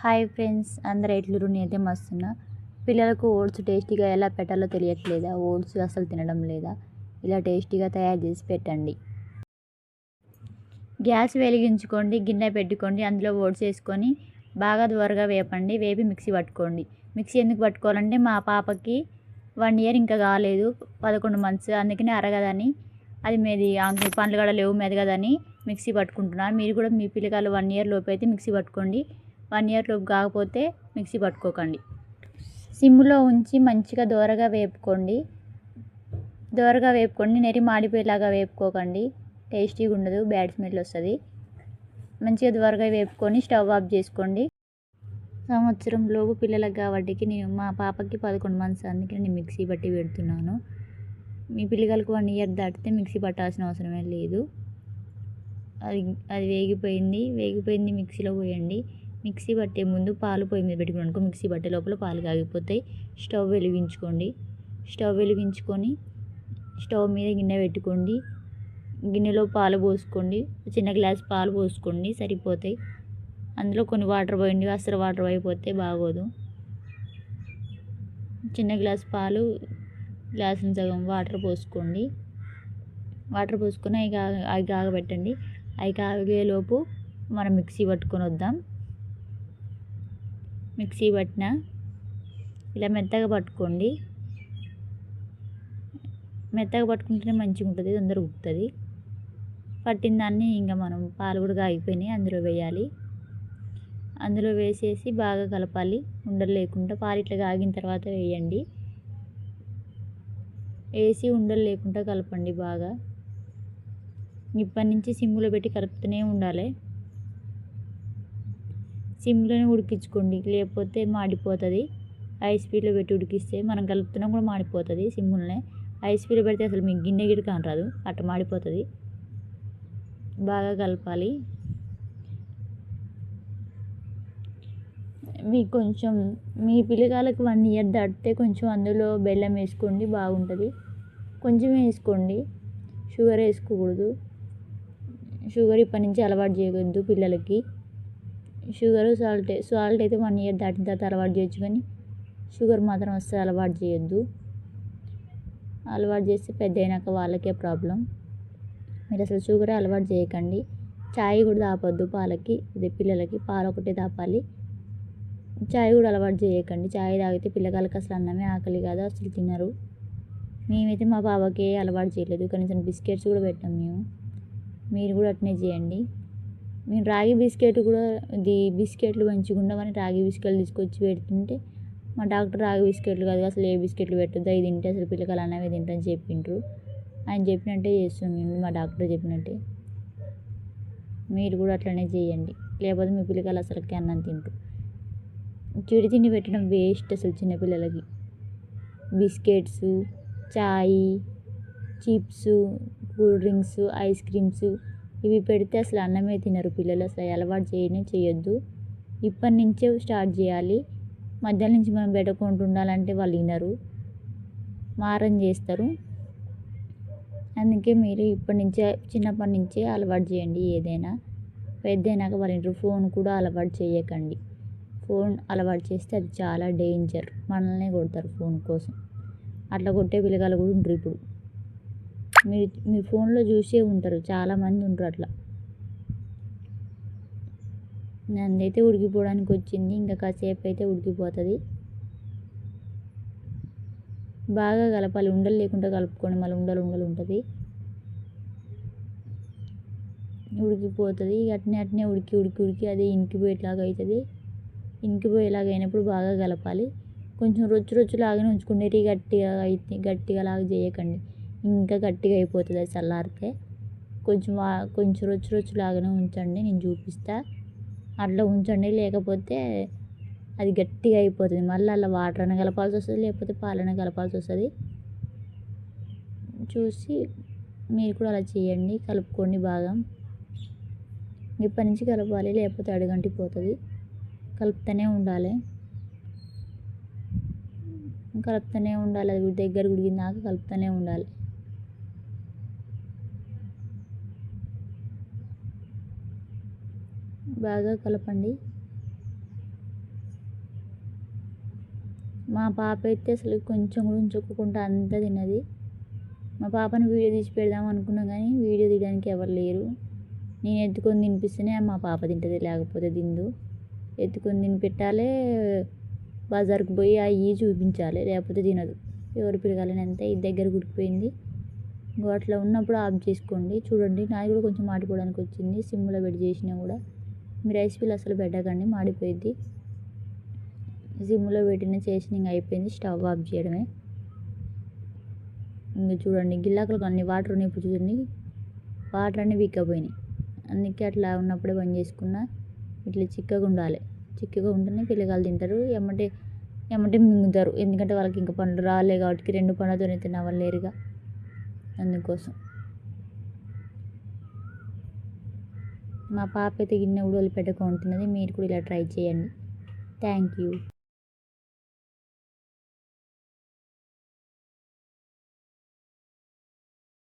Hi friends, అందరు ఎట్లురు? నేనైతే మస్తున్నా. పిల్లలకు ఓట్స్ టేస్టీగా ఎలా పెట్టాలో తెలియట్లేదా? ఓట్స్ అసలు తినడం లేదా? ఇలా టేస్టీగా తయారు చేసి పెట్టండి. గ్యాస్ వెలిగించుకోండి, గిన్నె పెట్టుకోండి, అందులో ఓట్స్ వేసుకొని బాగా త్వరగా వేపండి. వేపి మిక్సీ పట్టుకోండి. మిక్సీ ఎందుకు పట్టుకోవాలంటే మా పాపకి 1 ఇయర్ ఇంకా కాలేదు, 11 మంత్స్, అందుకని అరగదని, అది మీది పండ్లు కూడా లేవు మెదగదని మిక్సీ పట్టుకుంటున్నాను. మీరు కూడా మీ పిల్లగాలు 1 ఇయర్ లోపు అయితే మిక్సీ పట్టుకోండి. 1 ఇయర్ లోపు కాకపోతే మిక్సీ పట్టుకోకండి. సిమ్లో ఉంచి మంచిగా దోరగా వేపుకోండి. నెరి మాడిపోయేలాగా వేపుకోకండి. టేస్టీగా ఉండదు, బ్యాడ్ స్మెల్ వస్తుంది. మంచిగా దోరగా వేపుకొని స్టవ్ ఆఫ్ చేసుకోండి. సంవత్సరం లోపు పిల్లలకు కాబట్టి మా పాపకి 11 మంత్స్, అందుకే నేను మిక్సీ పట్టి పెడుతున్నాను. మీ పిల్లలకు 1 ఇయర్ దాటితే మిక్సీ పట్టాల్సిన అవసరమే లేదు. అది వేగిపోయింది మిక్సీలో పోయండి. మిక్సీ పట్టే ముందు పాలు పొయ్యి మీద పెట్టుకున్నాను. మిక్సీ పట్టే లోపల పాలు కాగిపోతాయి. స్టవ్ వెలిగించుకొని స్టవ్ మీద గిన్నె పెట్టుకోండి. గిన్నెలో పాలు పోసుకోండి. చిన్న గ్లాస్ పాలు పోసుకోండి, సరిపోతాయి. అందులో కొన్ని వాటర్ పోయండి, అసలు వాటర్ అయిపోతే బాగోదు. చిన్న గ్లాస్ పాలు, గ్లాసుని సగం వాటర్ పోసుకోండి. వాటర్ పోసుకొని అవి కాగబెట్టండి. అవి కాగేలోపు మనం మిక్సీ పట్టుకొని వద్దాం. మిక్సీ పట్టిన ఇలా మెత్తగా పట్టుకోండి. మెత్తగా పట్టుకుంటేనే మంచిగా ఉంటుంది, తొందరగా ఉడుకుతుంది. పట్టిన దాన్ని ఇంకా మనం పాలు కూడా కాగిపోయినాయి, అందులో వేయాలి. అందులో వేసేసి బాగా కలపాలి, ఉండలు లేకుండా. పాలు ఇట్లా కాగిన తర్వాత వేయండి. వేసి ఉండలు లేకుండా కలపండి బాగా. ఇప్పటి నుంచి సిమ్లో పెట్టి కలుపుతూనే ఉండాలి. సిమ్లోనే ఉడికించుకోండి, లేకపోతే మాడిపోతుంది. హై స్పీడ్లో పెట్టి ఉడికిస్తే మనం కలుపుతున్నా కూడా మాడిపోతుంది. సిమ్లోనే హై స్పీడ్లో పెడితే అసలు మీకు గిన్నె గిడి కానరాదు, అట్లా మాడిపోతుంది. బాగా కలపాలి. మీకు కొంచెం మీ పిల్లగాళ్ళకి 1 ఇయర్ దాటితే కొంచెం అందులో బెల్లం వేసుకోండి, బాగుంటుంది. కొంచెం వేసుకోండి, షుగర్ వేసుకోకూడదు. షుగర్ ఇప్పటి నుంచి అలవాటు చేయవద్దు పిల్లలకి. సాల్ట్ అయితే 1 ఇయర్ దాటిన తర్వాత అలవాటు చేయొచ్చు, కానీ షుగర్ మాత్రం అస్సలు అలవాటు చేయొద్దు. అలవాటు చేస్తే పెద్ద అయినాక వాళ్ళకే ప్రాబ్లం. మీరు అసలు షుగరే అలవాటు చేయకండి. చాయ్ కూడా తాపొద్దు పాలకి, పిల్లలకి పాలు ఒకటే తాపాలి. చాయ్ కూడా అలవాటు చేయకండి. చాయ్ తాగితే పిల్లగాళ్ళకి అసలు అన్నమే ఆకలి కాదు, అసలు తినరు. మేమైతే మా బాబాకి అలవాటు చేయలేదు, కనీసం బిస్కెట్స్ కూడా పెట్టాం మేము. మీరు కూడా అట్నే చేయండి. మేము రాగి బిస్కెట్లు మంచిగా ఉండవని రాగి బిస్కెట్లు తీసుకొచ్చి పెడుతుంటే మా డాక్టర్ రాగి బిస్కెట్లు కాదు, అసలు ఏ బిస్కెట్లు పెట్టొద్దు, అవి తింటే అసలు పిల్లకాయలు అన్నమే తింటారని చెప్పిండ్రు. ఆయన చెప్పినట్టే చేస్తాం మేము, మా డాక్టర్ చెప్పినట్టే. మీరు కూడా అట్లనే చేయండి, లేకపోతే మీ పిల్లకాయలు అసలుకి అన్నం తింటారు. చిడి తిండి పెట్టడం వేస్ట్ అసలు చిన్నపిల్లలకి. బిస్కెట్స్, చాయ్, chips, cool drinks, ice creams ఇవి పెడితే అసలు అన్నమే తినరు పిల్లలు. అసలు అలవాటు చేయొద్దు. ఇప్పటి నుంచే స్టార్ట్ చేయాలి. మధ్యాహ్నం నుంచి మనం పెట్టకుండా ఉండాలంటే వాళ్ళు వినరు, మారం చేస్తారు. అందుకే మీరు చిన్నప్పటి నుంచే అలవాటు చేయండి ఏదైనా. పెద్దయినాక వాళ్ళ ఇంట్లో ఫోన్ కూడా అలవాటు చేయకండి. ఫోన్ అలవాటు చేస్తే అది చాలా డేంజర్, మనల్నే కొడతారు ఫోన్ కోసం. అట్లా కొట్టే పిల్లగాళ్ళు కూడా ఉంటారు ఇప్పుడు. మీరు ఫోన్లో చూసే ఉంటారు, చాలామంది ఉంటారు అట్లా. నన్నైతే ఉడికిపోవడానికి వచ్చింది, ఇంకా కాసేపు అయితే ఉడికిపోతుంది. బాగా కలపాలి, ఉండలు లేకుండా కలుపుకోండి, మళ్ళీ ఉండలు ఉంటుంది, ఉడికిపోతుంది. అట్నే ఉడికి అది ఇంకిపోయేలాగా అవుతుంది. ఇంకిపోయేలాగా అయినప్పుడు బాగా కలపాలి. కొంచెం రొచ్చులాగానే ఉంచుకోండి, గట్టిగా లాగా చేయకండి, ఇంకా గట్టిగా అయిపోతుంది అది చల్లారితే. కొంచెం రొచ్చులాగానే ఉంచండి, నేను చూపిస్తా. అట్లా ఉంచండి, లేకపోతే అది గట్టిగా అయిపోతుంది. మళ్ళీ అలా వాటర్ అయినా కలపాల్సి వస్తుంది, లేకపోతే పాలైనా కలపాల్సి వస్తుంది. చూసి మీరు కూడా అలా చేయండి, కలుపుకోండి బాగా. ఇప్పటి నుంచి కలపాలి, లేకపోతే అడుగంటిపోతుంది. కలుపుతూనే ఉండాలి, అది దగ్గర ఉడికినాక కలుపుతూనే ఉండాలి. బాగా కలపండి. మా పాప అయితే అసలు కొంచెం కూడా ఉంచుకోకుండా అంతా తిన్నది. మా పాపను వీడియో తీసి పెడదాం అనుకున్నా కానీ వీడియో తీయడానికి ఎవరు లేరు. నేను ఎత్తుకొని తినిపిస్తేనే మా పాప తింటుంది, లేకపోతే తిందు. ఎత్తుకొని తినిపెట్టాలి, బజార్కు పోయి అవి చూపించాలి, లేకపోతే తినదు. ఎవరు పిలగాలని అంతే ఇది దగ్గర గుడికిపోయింది. ఇంకో అట్లా ఉన్నప్పుడు ఆఫ్ చేసుకోండి. చూడండి నాది కూడా కొంచెం మాడిపోవడానికి వచ్చింది. సిమ్లో పెట్టి చేసినా కూడా మీరు రైస్ పిల్ అసలు పెట్టకండి, మాడిపోయింది. సిమ్లో పెట్టిన చేసిన ఇంకా అయిపోయింది, స్టవ్ ఆఫ్ చేయడమే. ఇంకా చూడండి గిల్లాకలకు అన్ని వాటర్ ఉన్నాయి. ఇప్పుడు చూడండి వాటర్ అన్నీ వీక్కపోయినాయి. అందుకే అట్లా ఉన్నప్పుడే బంద్ చేసుకున్నా. ఇట్లా చిక్కగా ఉండాలి, చిక్కగా ఉంటేనే పిల్లగాళ్ళు తింటారు, ఎమ్మటే మింగుతారు. ఎందుకంటే వాళ్ళకి ఇంకా పండ్లు రాలే కాబట్టి 2 పండ్లతోనే తినవలేరుగా, అందుకోసం. మా పాప అయితే గిన్నె కూడా వదిలిపెట్టకుండా ఉంటున్నది. మీరు కూడా ఇలా ట్రై చేయండి. Thank you.